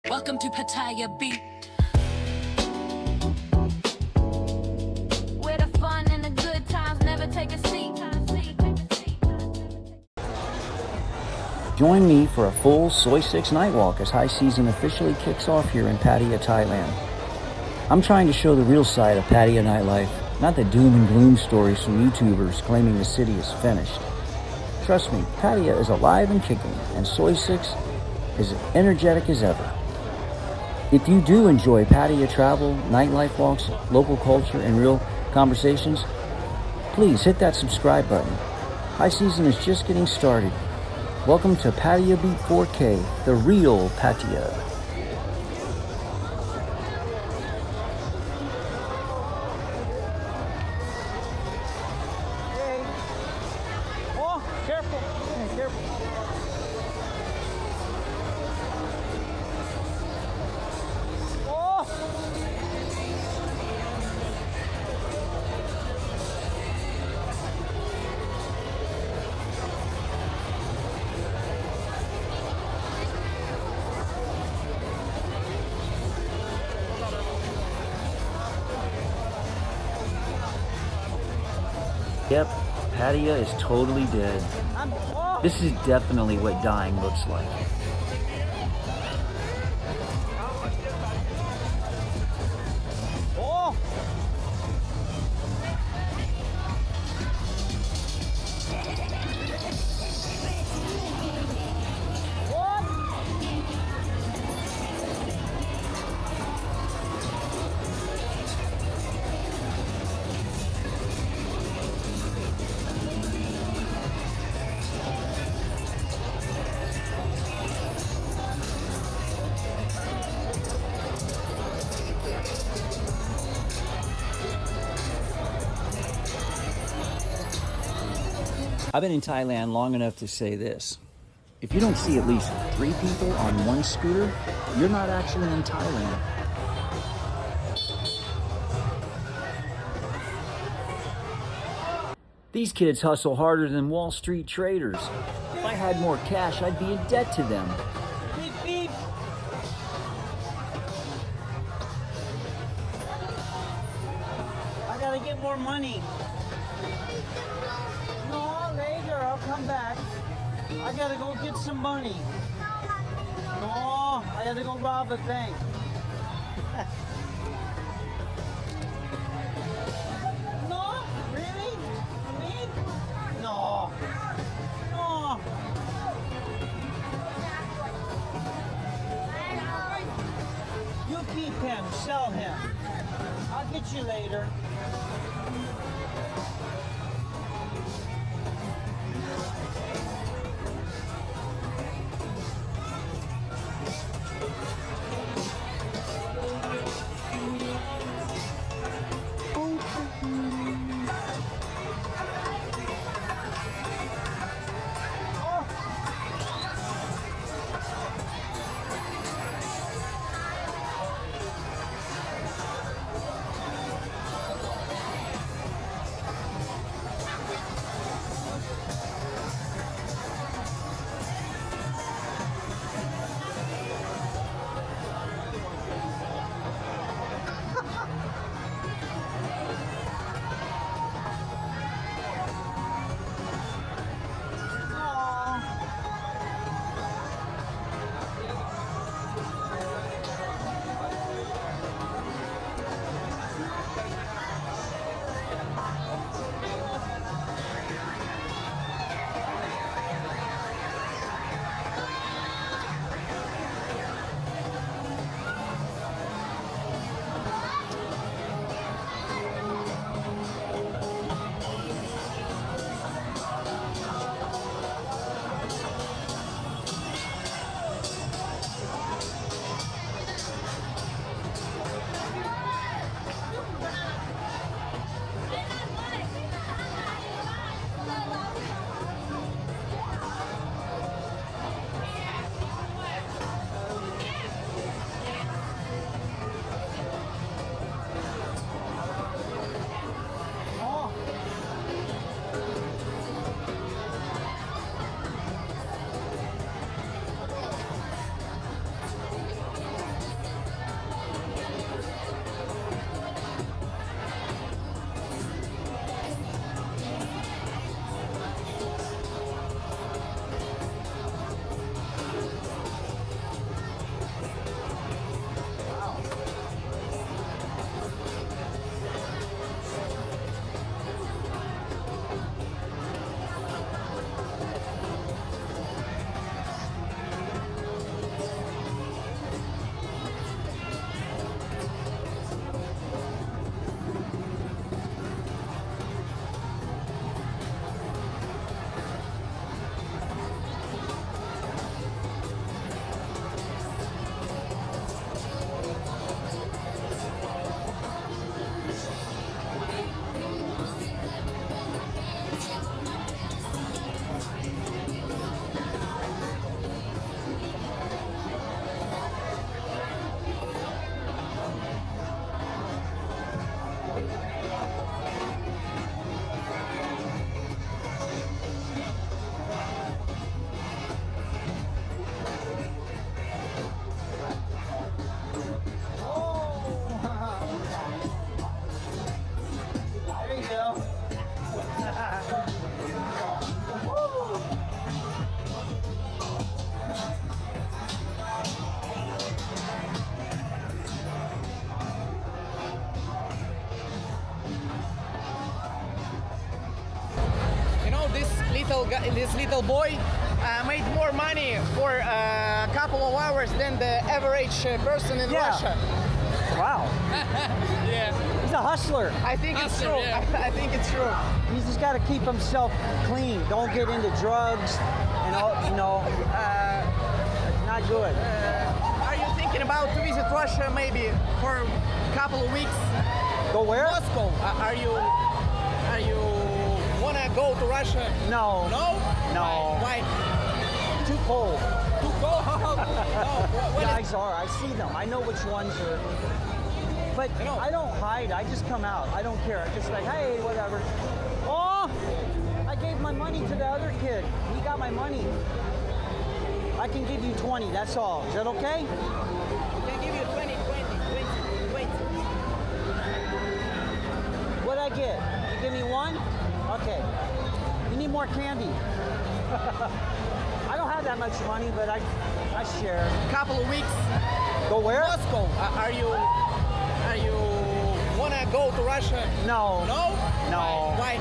Welcome to Pattaya Beach, where the fun and the good times never take a seat. Join me for a full Soy 6 night walk as high season officially kicks off here in Pattaya, Thailand. I'm trying to show the real side of Pattaya nightlife, not the doom and gloom stories from YouTubers claiming the city is finished. Trust me, Pattaya is alive and kicking, and Soy 6 is as energetic as ever. If you do enjoy Pattaya travel, nightlife walks, local culture, and real conversations, please hit that subscribe button. High season is just getting started. Welcome to Pattaya Beat 4K, the real Pattaya. Hey. Oh, careful. Hey, careful. Oh. Yep, Pattaya is totally dead. This is definitely what dying looks like. Oh. What? I've been in Thailand long enough to say this. If you don't see at least 3 people on one scooter, you're not actually in Thailand. These kids hustle harder than Wall Street traders. If I had more cash, I'd be in debt to them. Beep, beep. I gotta get more money. No, later, I'll come back. I gotta go get some money. No, I gotta go rob a bank. No, really? Me? No. No. You keep him, sell him. I'll get you later. little boy made more money for a couple of hours than the average person in Yeah. Russia. Wow. Yeah, He's a hustler. I think it's true. I think it's true. He's just got to keep himself clean. Don't get into drugs and all, not good. Are you thinking about to visit Russia maybe for a couple of weeks? Go where? Moscow. Are you wanna go to Russia? No. No? No. Why? Too cold. To go? No. Guys are. I see them. I know which ones are. But I don't hide. I just come out. I don't care. I'm just like, hey, whatever. Oh, I gave my money to the other kid. He got my money. I can give you 20. That's all. Is that okay? I can give you 20. What'd I get? You give me one? Okay. You need more candy. I don't have that much money, but I share. Couple of weeks. Go where? Moscow. Are you wanna go to Russia? No. No? No. Why?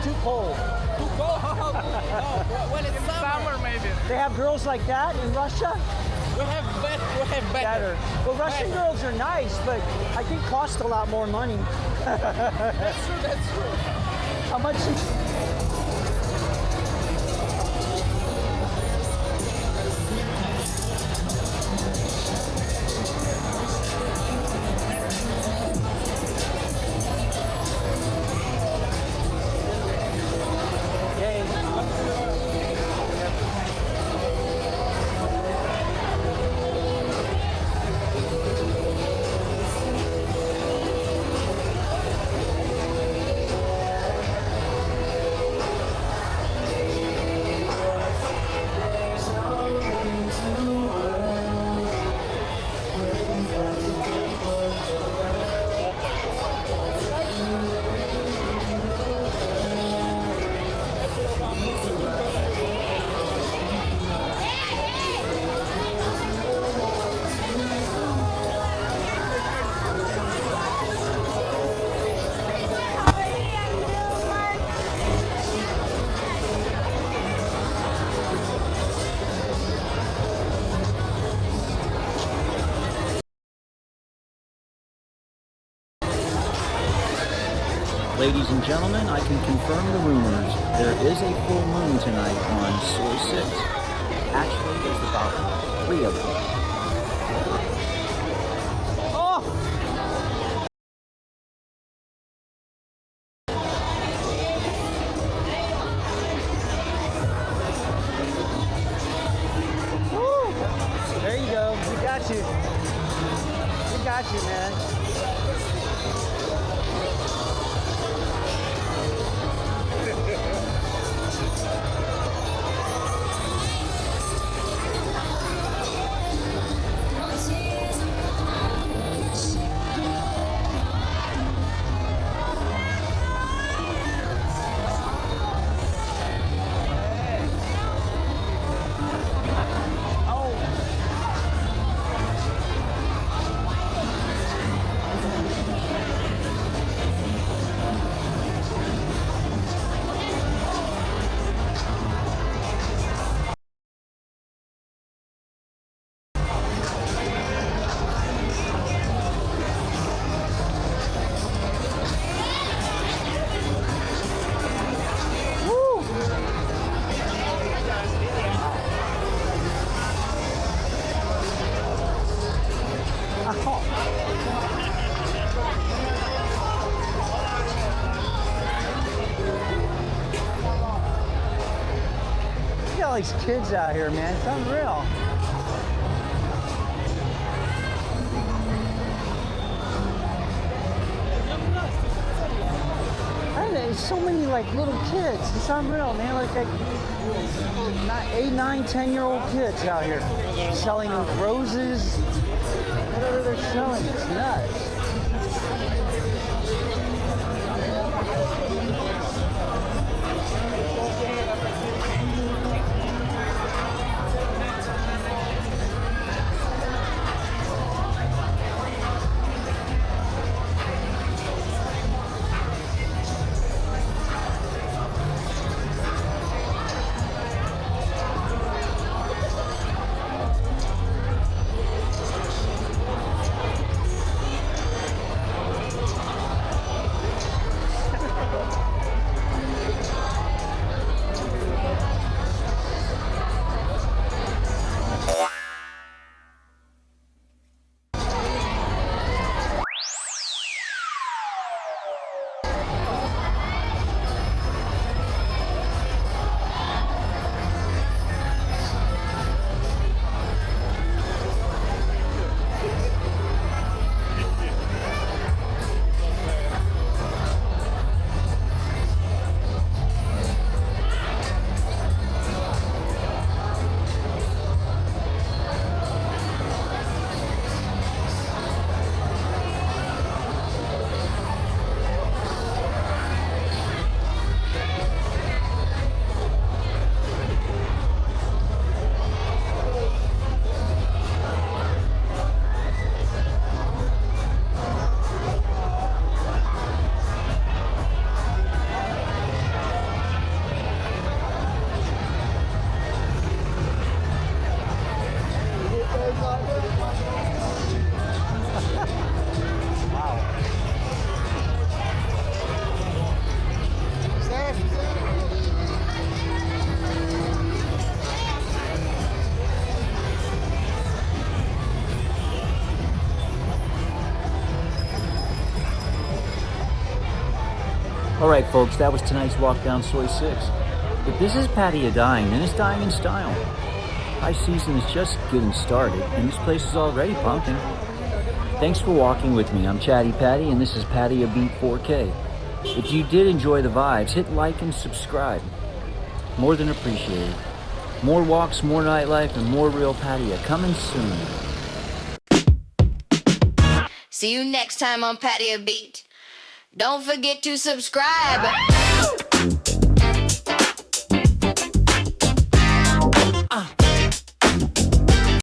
Too cold. To go? No. When it's summer maybe. They have girls like that in Russia? We have better. Well, Russian girls are nice, but I think cost a lot more money. That's true. How much? Ladies and gentlemen, I can confirm the rumors. There is a full moon tonight on Soy 6. Actually, there's about 3 of them. Oh! Woo! There you go. We got you. We got you, man. Look at all these kids out here, man. It's unreal. There's so many like little kids. It's unreal, man. Like 8, 9, 10-year-old kids out here selling roses, whatever they're selling. It's nuts. Alright folks, that was tonight's walk down Soy 6. If this is Pattaya dying, then it's dying in style. High season is just getting started, and this place is already pumping. Thanks for walking with me. I'm Chatty Patty, and this is Pattaya Beat 4K. If you did enjoy the vibes, hit like and subscribe. More than appreciated. More walks, more nightlife, and more real Pattaya coming soon. See you next time on Pattaya Beat. Don't forget to subscribe.